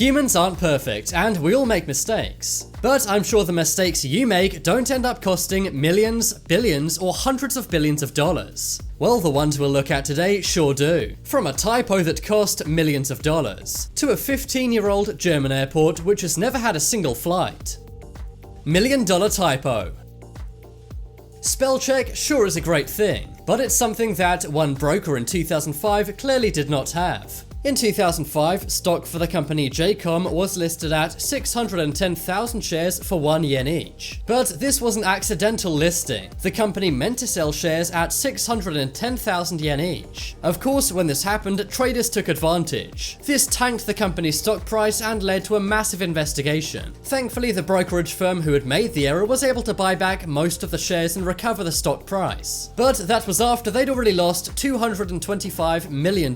Humans aren't perfect, and we all make mistakes. But I'm sure the mistakes you make don't end up costing millions, billions, or hundreds of billions of dollars. Well, the ones we'll look at today sure do. From a typo that cost millions of dollars, to a 15-year-old German airport which has never had a single flight. $1 million typo. Spell check sure is a great thing, but it's something that one broker in 2005 clearly did not have. In 2005, stock for the company JCOM was listed at 610,000 shares for 1 yen each. But this was an accidental listing. The company meant to sell shares at 610,000 yen each. Of course, when this happened, traders took advantage. This tanked the company's stock price and led to a massive investigation. Thankfully, the brokerage firm who had made the error was able to buy back most of the shares and recover the stock price. But that was after they'd already lost $225 million.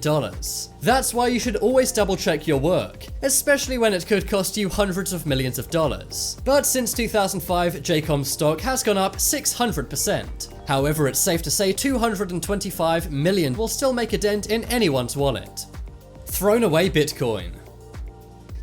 That's why you should always double check your work, especially when it could cost you hundreds of millions of dollars. But since 2005, JCOM's stock has gone up 600%. However, it's safe to say 225 million will still make a dent in anyone's wallet. Thrown away Bitcoin.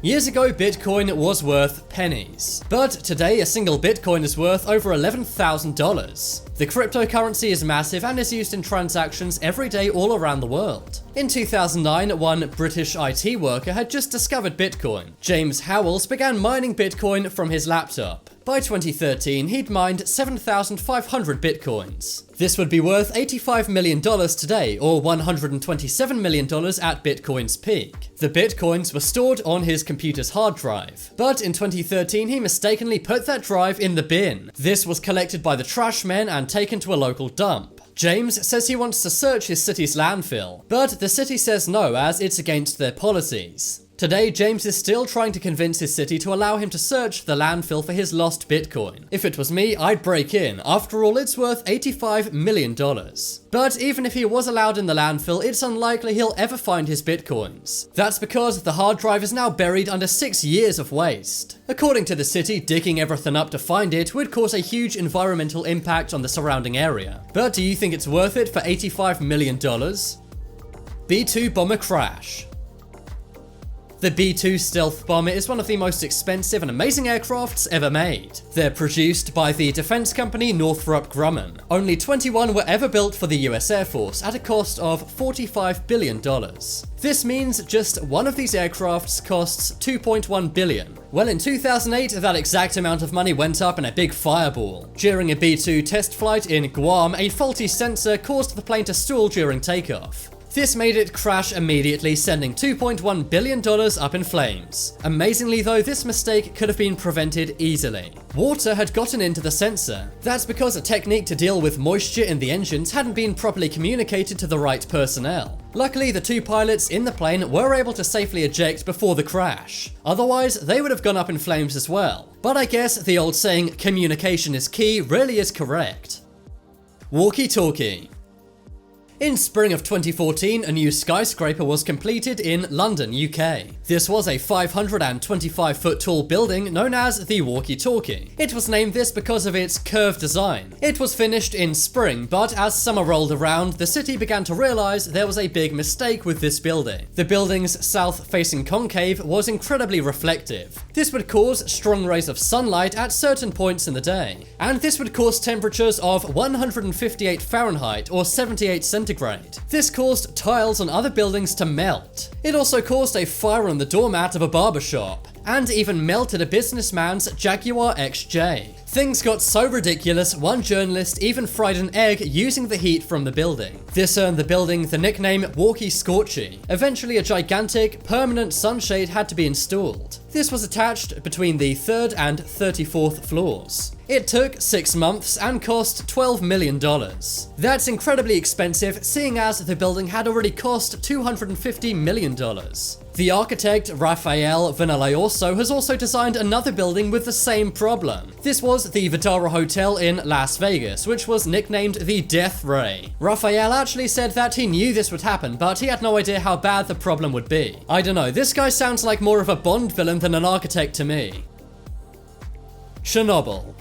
Years ago, Bitcoin was worth pennies, but today a single Bitcoin is worth over $11,000. The cryptocurrency is massive and is used in transactions every day all around the world. In 2009, one British IT worker had just discovered Bitcoin. James Howells began mining Bitcoin from his laptop. By 2013, he'd mined 7,500 Bitcoins. This would be worth $85 million today, or $127 million at Bitcoin's peak. The Bitcoins were stored on his computer's hard drive. But in 2013, he mistakenly put that drive in the bin. This was collected by the trash men and taken to a local dump. James says he wants to search his city's landfill, but the city says no, as it's against their policies. Today, James is still trying to convince his city to allow him to search the landfill for his lost Bitcoin. If it was me, I'd break in. After all, it's worth $85 million. But even if he was allowed in the landfill, it's unlikely he'll ever find his Bitcoins. That's because the hard drive is now buried under 6 years of waste. According to the city, digging everything up to find it would cause a huge environmental impact on the surrounding area. But do you think it's worth it for $85 million? B-2 bomber crash. The B-2 stealth bomber is one of the most expensive and amazing aircrafts ever made. They're produced by the defense company Northrop Grumman. Only 21 were ever built for the US Air Force at a cost of $45 billion. This means just one of these aircrafts costs $2.1 billion. Well, in 2008, that exact amount of money went up in a big fireball. During a B-2 test flight in Guam, a faulty sensor caused the plane to stall during takeoff. This made it crash immediately, sending $2.1 billion up in flames. Amazingly though, this mistake could have been prevented easily. Water had gotten into the sensor. That's because a technique to deal with moisture in the engines hadn't been properly communicated to the right personnel. Luckily, the two pilots in the plane were able to safely eject before the crash. Otherwise, they would have gone up in flames as well. But I guess the old saying, communication is key, really is correct. Walkie Talkie. In spring of 2014, a new skyscraper was completed in London, UK. This was a 525-foot tall building known as the Walkie Talkie. It was named this because of its curved design. It was finished in spring, but as summer rolled around, the city began to realize there was a big mistake with this building. The building's south-facing concave was incredibly reflective. This would cause strong rays of sunlight at certain points in the day, and this would cause temperatures of 158 Fahrenheit or 78 centigrade. This caused tiles on other buildings to melt. It also caused a fire on the doormat of a barbershop, and even melted a businessman's Jaguar XJ. Things got so ridiculous, one journalist even fried an egg using the heat from the building. This earned the building the nickname Walkie Scorchy. Eventually, a gigantic, permanent sunshade had to be installed. This was attached between the 3rd and 34th floors. It took 6 months and cost $12 million. That's incredibly expensive, seeing as the building had already cost $250 million. The architect Rafael Vinalioso has also designed another building with the same problem. This was the Vdara Hotel in Las Vegas, which was nicknamed the Death Ray. Rafael actually said that he knew this would happen, but he had no idea how bad the problem would be. I don't know, this guy sounds like more of a Bond villain than an architect to me. Chernobyl.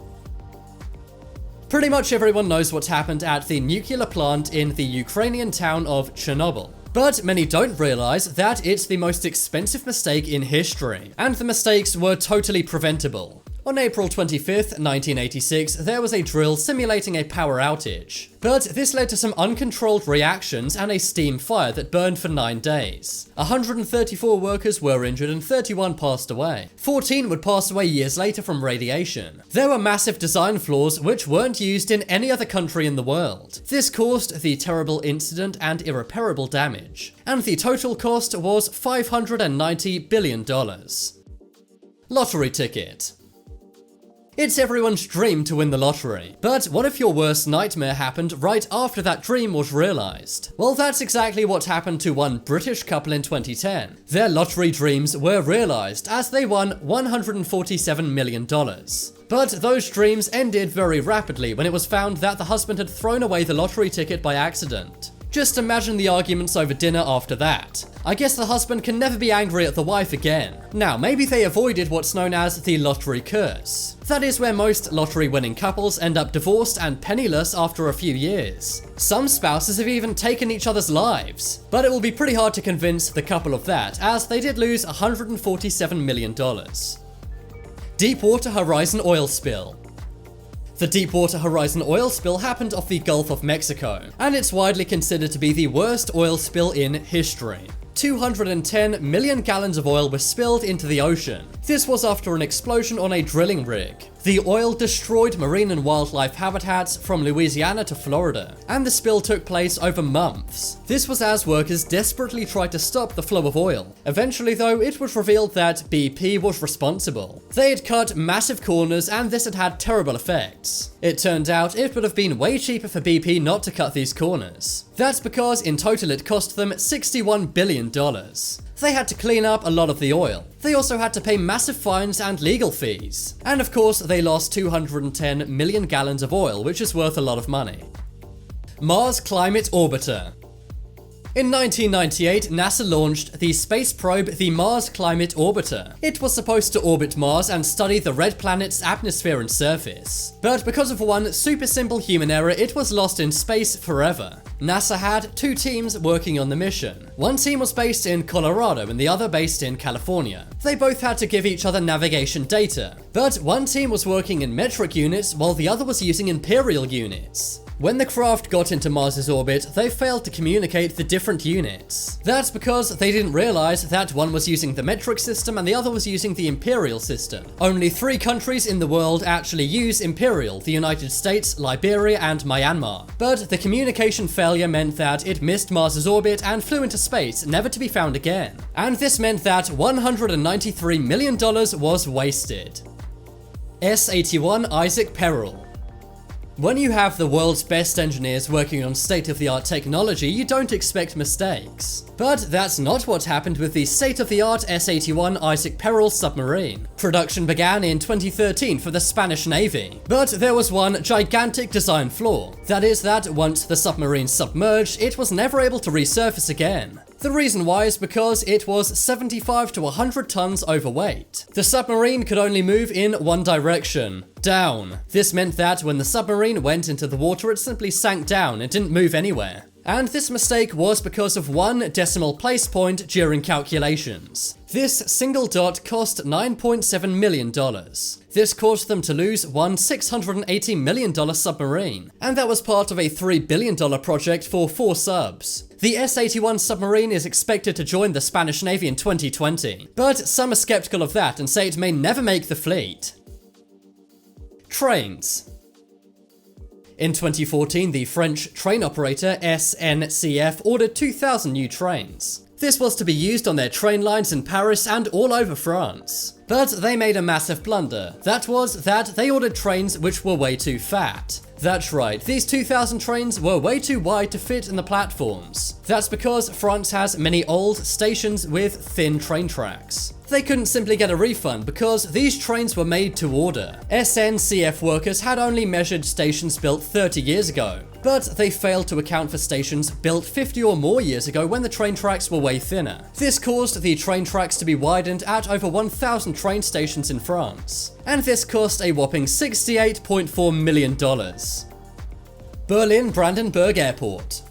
Pretty much everyone knows what happened at the nuclear plant in the Ukrainian town of Chernobyl. But many don't realize that it's the most expensive mistake in history, and the mistakes were totally preventable. On April 25th, 1986, there was a drill simulating a power outage. But this led to some uncontrolled reactions and a steam fire that burned for 9 days. 134 workers were injured and 31 passed away. 14 would pass away years later from radiation. There were massive design flaws which weren't used in any other country in the world. This caused the terrible incident and irreparable damage. And the total cost was $590 billion. Lottery ticket. It's everyone's dream to win the lottery, but what if your worst nightmare happened right after that dream was realized? Well, that's exactly what happened to one British couple in 2010. Their lottery dreams were realized as they won $147 million. But those dreams ended very rapidly when it was found that the husband had thrown away the lottery ticket by accident. Just imagine the arguments over dinner after that. I guess the husband can never be angry at the wife again. Now, maybe they avoided what's known as the lottery curse. That is where most lottery-winning couples end up divorced and penniless after a few years. Some spouses have even taken each other's lives. But it will be pretty hard to convince the couple of that, as they did lose $147 million. Deepwater Horizon oil spill. The Deepwater Horizon oil spill happened off the Gulf of Mexico, and it's widely considered to be the worst oil spill in history. 210 million gallons of oil were spilled into the ocean. This was after an explosion on a drilling rig. The oil destroyed marine and wildlife habitats from Louisiana to Florida, and the spill took place over months. This was as workers desperately tried to stop the flow of oil. Eventually though, it was revealed that BP was responsible. They had cut massive corners and this had had terrible effects. It turned out it would have been way cheaper for BP not to cut these corners. That's because in total it cost them $61 billion. They had to clean up a lot of the oil. They also had to pay massive fines and legal fees. And of course, they lost 210 million gallons of oil, which is worth a lot of money. Mars Climate Orbiter. In 1998, NASA launched the space probe, the Mars Climate Orbiter. It was supposed to orbit Mars and study the red planet's atmosphere and surface. But because of one super simple human error, it was lost in space forever. NASA had 2 teams working on the mission. One team was based in Colorado and the other based in California. They both had to give each other navigation data, but one team was working in metric units while the other was using imperial units. When the craft got into Mars's orbit, they failed to communicate the different units. That's because they didn't realize that one was using the metric system and the other was using the imperial system. Only 3 countries in the world actually use imperial: the United States, Liberia, and Myanmar. But the communication failure meant that it missed Mars's orbit and flew into space, never to be found again. And this meant that $193 million was wasted. S81 ISAC Peril. When you have the world's best engineers working on state-of-the-art technology, you don't expect mistakes. But that's not what happened with the state-of-the-art S81 ISAC Peril submarine. Production began in 2013 for the Spanish Navy, but there was one gigantic design flaw. That is that once the submarine submerged, it was never able to resurface again. The reason why is because it was 75 to 100 tons overweight. The submarine could only move in one direction, down. This meant that when the submarine went into the water, it simply sank down and didn't move anywhere. And this mistake was because of one decimal place point during calculations. This single dot cost $9.7 million. This caused them to lose one $680 million submarine, and that was part of a $3 billion project for 4 subs. The S81 submarine is expected to join the Spanish Navy in 2020, but some are skeptical of that and say it may never make the fleet. Trains. In 2014, the French train operator SNCF ordered 2,000 new trains. This was to be used on their train lines in Paris and all over France. But they made a massive blunder. That was that they ordered trains which were way too fat. That's right, these 2,000 trains were way too wide to fit in the platforms. That's because France has many old stations with thin train tracks. They couldn't simply get a refund because these trains were made to order. SNCF workers had only measured stations built 30 years ago, but they failed to account for stations built 50 or more years ago when the train tracks were way thinner. This caused the train tracks to be widened at over 1,000 train stations in France, and this cost a whopping $68.4 million. Berlin Brandenburg Airport.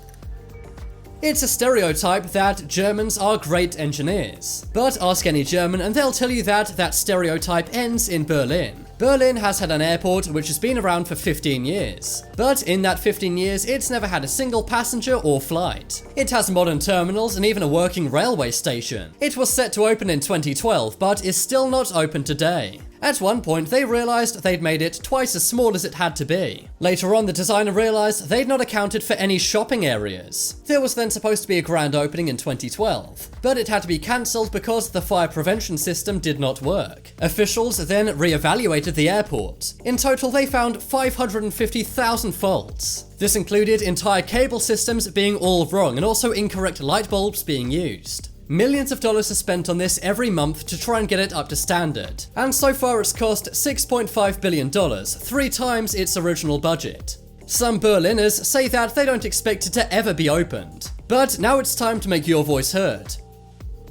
It's a stereotype that Germans are great engineers. But ask any German and they'll tell you that that stereotype ends in Berlin. Berlin has had an airport which has been around for 15 years. But in that 15 years, it's never had a single passenger or flight. It has modern terminals and even a working railway station. It was set to open in 2012, but is still not open today. At one point, they realized they'd made it twice as small as it had to be. Later on, the designer realized they'd not accounted for any shopping areas. There was then supposed to be a grand opening in 2012, but it had to be cancelled because the fire prevention system did not work. Officials then re-evaluated the airport. In total, they found 550,000 faults. This included entire cable systems being all wrong and also incorrect light bulbs being used. Millions of dollars are spent on this every month to try and get it up to standard. And so far it's cost $6.5 billion, 3 times its original budget. Some Berliners say that they don't expect it to ever be opened. But now it's time to make your voice heard.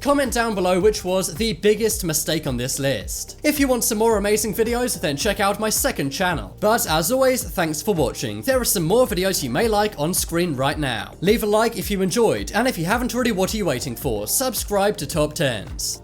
Comment down below which was the biggest mistake on this list. If you want some more amazing videos, then check out my second channel. But as always, thanks for watching. There are some more videos you may like on screen right now. Leave a like if you enjoyed, and if you haven't already, what are you waiting for? Subscribe to Top 10s.